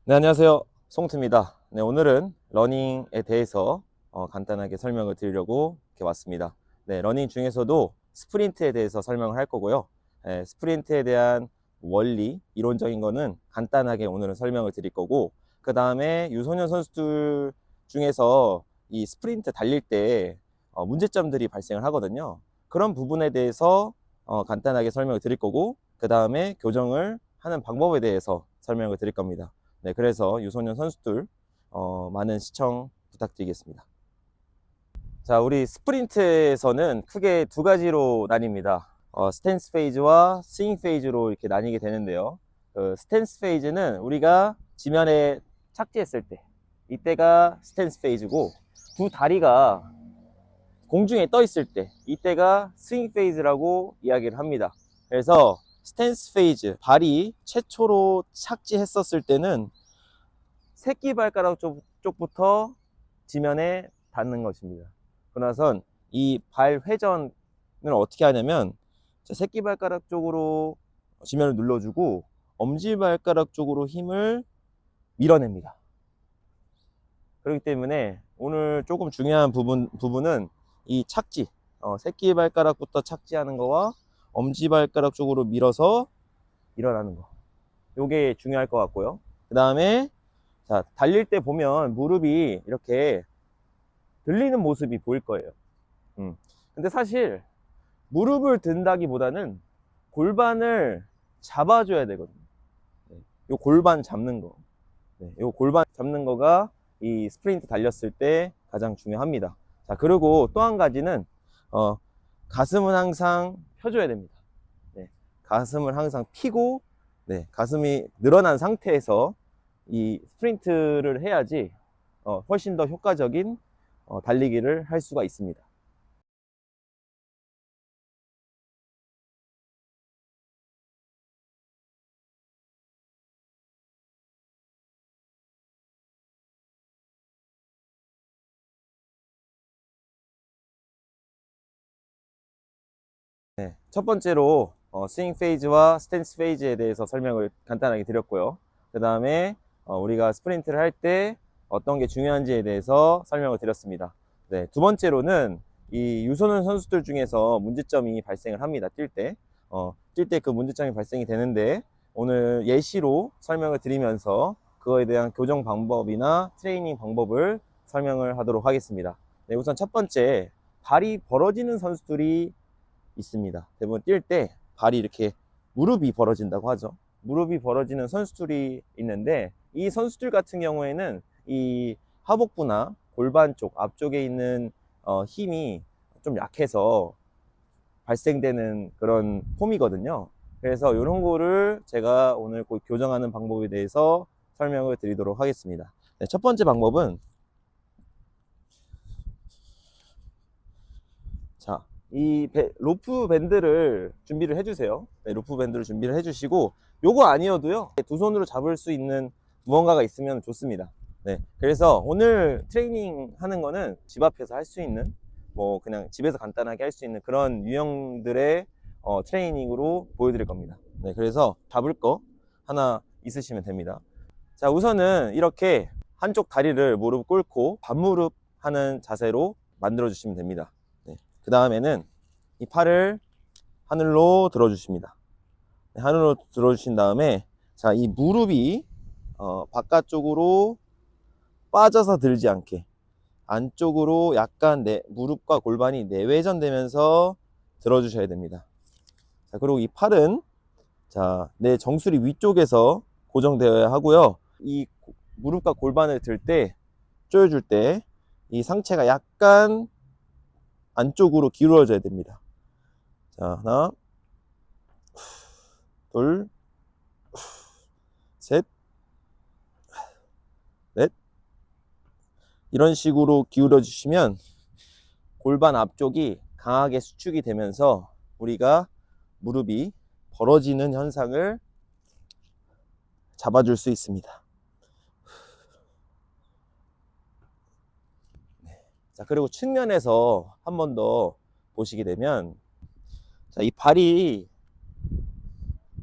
네, 안녕하세요. 송트입니다. 네, 오늘은 러닝에 대해서 간단하게 설명을 드리려고 이렇게 왔습니다. 네, 러닝 중에서도 스프린트에 대해서 설명을 할 거고요. 네, 스프린트에 대한 원리, 이론적인 거는 간단하게 오늘은 설명을 드릴 거고, 그 다음에 유소년 선수들 중에서 이 스프린트 달릴 때 문제점들이 발생을 하거든요. 그런 부분에 대해서 간단하게 설명을 드릴 거고, 그 다음에 교정을 하는 방법에 대해서 설명을 드릴 겁니다. 네, 그래서 유소년 선수들 많은 시청 부탁드리겠습니다. 자, 우리 스프린트에서는 크게 두 가지로 나뉩니다. 스탠스 페이즈와 스윙 페이즈로 이렇게 나뉘게 되는데요. 스탠스 페이즈는 우리가 지면에 착지했을 때, 이때가 스탠스 페이즈고, 두 다리가 공중에 떠 있을 때, 이때가 스윙 페이즈라고 이야기를 합니다. 그래서 스탠스 페이즈, 발이 최초로 착지했었을 때는 새끼발가락 쪽부터 지면에 닿는 것입니다. 그러나선 이 발 회전을 어떻게 하냐면 새끼발가락 쪽으로 지면을 눌러주고 엄지발가락 쪽으로 힘을 밀어냅니다. 그렇기 때문에 오늘 조금 중요한 부분은 이 착지, 새끼발가락부터 착지하는 거와 엄지발가락 쪽으로 밀어서 일어나는 거, 요게 중요할 것 같고요. 그 다음에 자, 달릴 때 보면 무릎이 이렇게 들리는 모습이 보일 거예요. 근데 사실 무릎을 든다기보다는 골반을 잡아줘야 되거든요. 네, 요 골반 잡는 거. 네, 요 골반 잡는 거가 이 스프린트 달렸을 때 가장 중요합니다. 자, 그리고 또 한 가지는 가슴은 항상 펴줘야 됩니다. 네, 가슴을 항상 피고, 네, 가슴이 늘어난 상태에서 이 스프린트를 해야지 훨씬 더 효과적인 달리기를 할 수가 있습니다. 네, 첫 번째로 스윙 페이즈와 스탠스 페이즈에 대해서 설명을 간단하게 드렸고요. 그 다음에 우리가 스프린트를 할 때 어떤 게 중요한지에 대해서 설명을 드렸습니다. 네, 두 번째로는 이 유소년 선수들 중에서 문제점이 발생을 합니다. 뛸 때 그 문제점이 발생이 되는데 오늘 예시로 설명을 드리면서 그거에 대한 교정 방법이나 트레이닝 방법을 설명을 하도록 하겠습니다. 네, 우선 첫 번째, 발이 벌어지는 선수들이 있습니다. 대부분 뛸 때 발이 이렇게 무릎이 벌어진다고 하죠. 무릎이 벌어지는 선수들이 있는데 이 선수들 같은 경우에는 이 하복부나 골반 쪽 앞쪽에 있는 힘이 좀 약해서 발생되는 그런 폼이거든요. 그래서 이런 거를 제가 오늘 곧 교정하는 방법에 대해서 설명을 드리도록 하겠습니다. 네, 첫 번째 방법은 자, 로프 밴드를 준비를 해주세요. 네, 로프 밴드를 준비를 해주시고, 요거 아니어도요, 두 손으로 잡을 수 있는 무언가가 있으면 좋습니다. 네, 그래서 오늘 트레이닝 하는 거는 집 앞에서 할 수 있는, 뭐, 그냥 집에서 간단하게 할 수 있는 그런 유형들의 트레이닝으로 보여드릴 겁니다. 네, 그래서 잡을 거 하나 있으시면 됩니다. 자, 우선은 이렇게 한쪽 다리를 무릎 꿇고 반무릎 하는 자세로 만들어 주시면 됩니다. 네. 그 다음에는 이 팔을 하늘로 들어주십니다. 네, 하늘로 들어주신 다음에 자, 이 무릎이 바깥쪽으로 빠져서 들지 않게 안쪽으로 약간 무릎과 골반이 내외전되면서 들어주셔야 됩니다. 자, 그리고 이 팔은 자, 내 정수리 위쪽에서 고정되어야 하고요. 이 무릎과 골반을 들 때, 조여줄 때, 이 상체가 약간 안쪽으로 기울어져야 됩니다. 자, 하나, 둘, 셋, 넷. 이런 식으로 기울여 주시면 골반 앞쪽이 강하게 수축이 되면서 우리가 무릎이 벌어지는 현상을 잡아줄 수 있습니다. 자, 그리고 측면에서 한 번 더 보시게 되면 자, 이 발이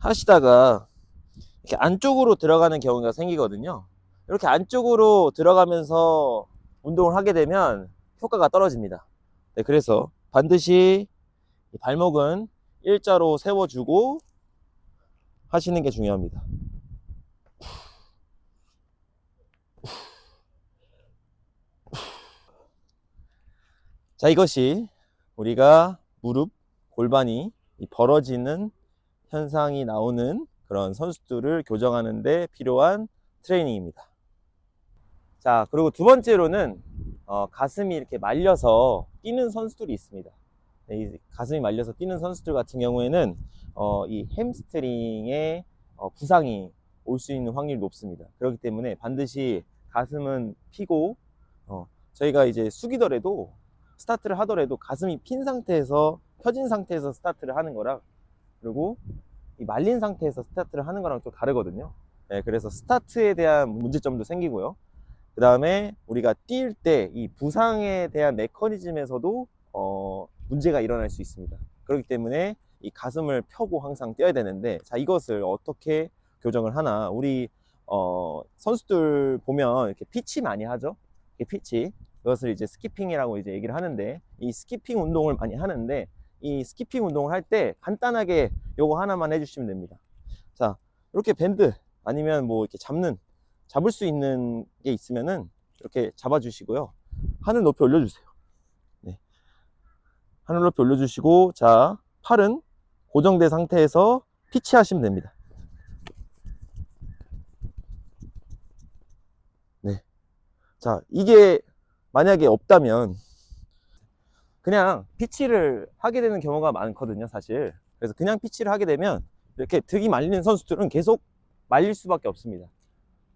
하시다가 이렇게 안쪽으로 들어가는 경우가 생기거든요. 이렇게 안쪽으로 들어가면서 운동을 하게 되면 효과가 떨어집니다. 네, 그래서 반드시 발목은 일자로 세워주고 하시는 게 중요합니다. 자, 이것이 우리가 무릎, 골반이 벌어지는 현상이 나오는 그런 선수들을 교정하는 데 필요한 트레이닝입니다. 자, 그리고 두 번째로는 가슴이 이렇게 말려서 뛰는 선수들이 있습니다. 네, 이 가슴이 말려서 뛰는 선수들 같은 경우에는 이 햄스트링에 부상이 올 수 있는 확률이 높습니다. 그렇기 때문에 반드시 가슴은 피고 저희가 이제 숙이더라도 스타트를 하더라도 가슴이 핀 상태에서 펴진 상태에서 스타트를 하는 거랑 그리고 이 말린 상태에서 스타트를 하는 거랑 또 다르거든요. 네, 그래서 스타트에 대한 문제점도 생기고요. 그 다음에 우리가 뛸 때 이 부상에 대한 메커니즘에서도 문제가 일어날 수 있습니다. 그렇기 때문에 이 가슴을 펴고 항상 뛰어야 되는데, 자, 이것을 어떻게 교정을 하나. 우리 선수들 보면 이렇게 피치 많이 하죠. 이렇게 피치, 이것을 이제 스키핑이라고 이제 얘기를 하는데, 이 스키핑 운동을 많이 하는데, 이 스키핑 운동을 할 때 간단하게 요거 하나만 해주시면 됩니다. 자, 이렇게 밴드 아니면 뭐 이렇게 잡을 수 있는 게 있으면은 이렇게 잡아주시고요. 하늘 높이 올려주세요. 네. 하늘 높이 올려주시고, 자, 팔은 고정된 상태에서 피치 하시면 됩니다. 네. 자, 이게 만약에 없다면 그냥 피치를 하게 되는 경우가 많거든요, 사실. 그래서 그냥 피치를 하게 되면 이렇게 등이 말리는 선수들은 계속 말릴 수밖에 없습니다.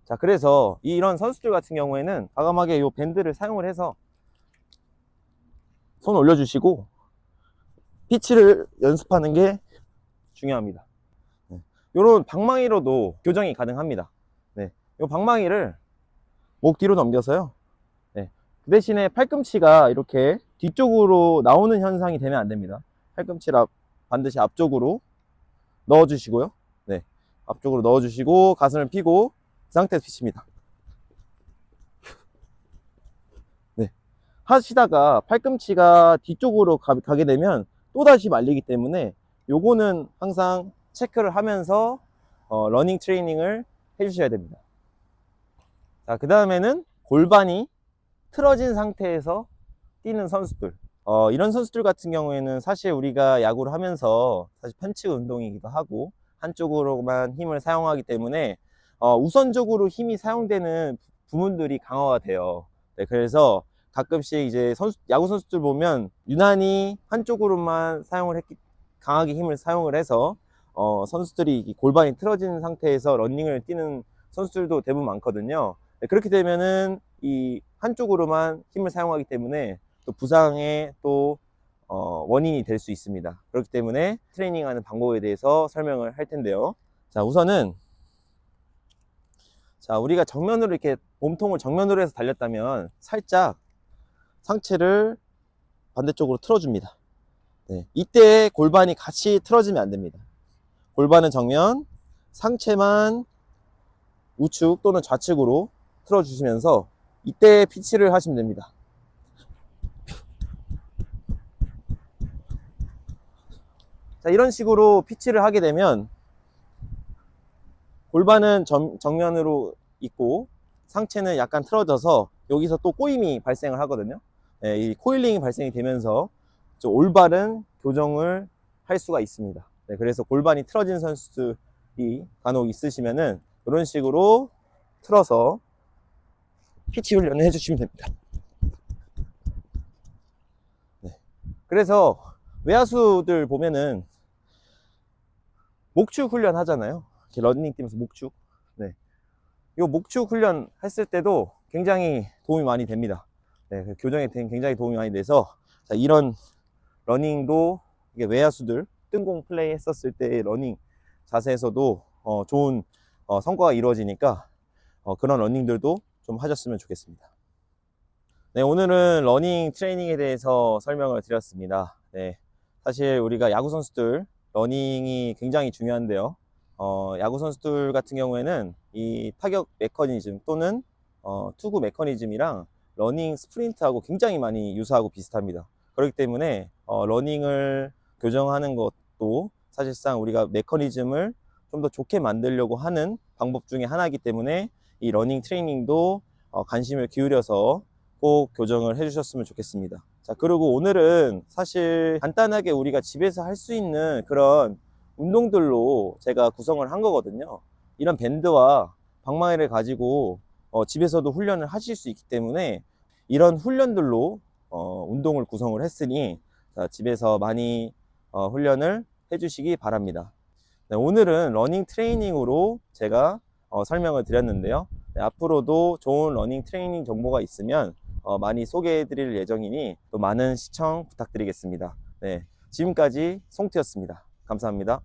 자, 그래서 이런 선수들 같은 경우에는 과감하게 이 밴드를 사용을 해서 손 올려주시고 피치를 연습하는 게 중요합니다. 이런 방망이로도 교정이 가능합니다. 네, 이 방망이를 목 뒤로 넘겨서요. 네, 그 대신에 팔꿈치가 이렇게 뒤쪽으로 나오는 현상이 되면 안 됩니다. 팔꿈치를 반드시 앞쪽으로 넣어주시고요. 네, 앞쪽으로 넣어주시고 가슴을 펴고 그 상태에서 피칩니다. 네, 하시다가 팔꿈치가 뒤쪽으로 가게 되면 또다시 말리기 때문에 요거는 항상 체크를 하면서 러닝 트레이닝을 해주셔야 됩니다. 자, 그 다음에는 골반이 틀어진 상태에서 뛰는 선수들. 이런 선수들 같은 경우에는 사실 우리가 야구를 하면서 사실 편측 운동이기도 하고 한쪽으로만 힘을 사용하기 때문에 우선적으로 힘이 사용되는 부분들이 강화가 돼요. 네, 그래서 가끔씩 이제 야구 선수들 보면 유난히 한쪽으로만 강하게 힘을 사용을 해서 선수들이 골반이 틀어진 상태에서 러닝을 뛰는 선수들도 대부분 많거든요. 네, 그렇게 되면은 이 한쪽으로만 힘을 사용하기 때문에 또 부상의 또 원인이 될 수 있습니다. 그렇기 때문에 트레이닝하는 방법에 대해서 설명을 할 텐데요. 자, 우선은 자, 우리가 정면으로 이렇게 몸통을 정면으로 해서 달렸다면 살짝 상체를 반대쪽으로 틀어줍니다. 네, 이때 골반이 같이 틀어지면 안 됩니다. 골반은 정면, 상체만 우측 또는 좌측으로 틀어주시면서 이때 피치를 하시면 됩니다. 자, 이런 식으로 피치를 하게 되면 골반은 정면으로 있고 상체는 약간 틀어져서 여기서 또 꼬임이 발생을 하거든요. 네, 이 코일링이 발생이 되면서 좀 올바른 교정을 할 수가 있습니다. 네, 그래서 골반이 틀어진 선수들이 간혹 있으시면은 이런 식으로 틀어서 피치 훈련을 해주시면 됩니다. 네, 그래서 외야수들 보면은 목축 훈련 하잖아요. 이렇게 러닝 뛰면서 목축. 네, 이 목축 훈련 했을 때도 굉장히 도움이 많이 됩니다. 네, 교정에 굉장히 도움이 많이 돼서 자, 이런 러닝도 이게 외야수들 뜬공 플레이 했었을 때의 러닝 자세에서도 좋은 성과가 이루어지니까 그런 러닝들도 좀 하셨으면 좋겠습니다. 네, 오늘은 러닝 트레이닝에 대해서 설명을 드렸습니다. 네, 사실 우리가 야구 선수들 러닝이 굉장히 중요한데요. 야구 선수들 같은 경우에는 이 타격 메커니즘 또는 투구 메커니즘이랑 러닝 스프린트하고 굉장히 많이 유사하고 비슷합니다. 그렇기 때문에 러닝을 교정하는 것도 사실상 우리가 메커니즘을 좀 더 좋게 만들려고 하는 방법 중에 하나이기 때문에 이 러닝 트레이닝도 관심을 기울여서 꼭 교정을 해주셨으면 좋겠습니다. 자, 그리고 오늘은 사실 간단하게 우리가 집에서 할 수 있는 그런 운동들로 제가 구성을 한 거거든요. 이런 밴드와 방망이를 가지고 집에서도 훈련을 하실 수 있기 때문에 이런 훈련들로 운동을 구성을 했으니 자, 집에서 많이 훈련을 해주시기 바랍니다. 네, 오늘은 러닝 트레이닝으로 제가 설명을 드렸는데요. 네, 앞으로도 좋은 러닝 트레이닝 정보가 있으면 많이 소개해 드릴 예정이니 또 많은 시청 부탁드리겠습니다. 네, 지금까지 송트였습니다. 감사합니다.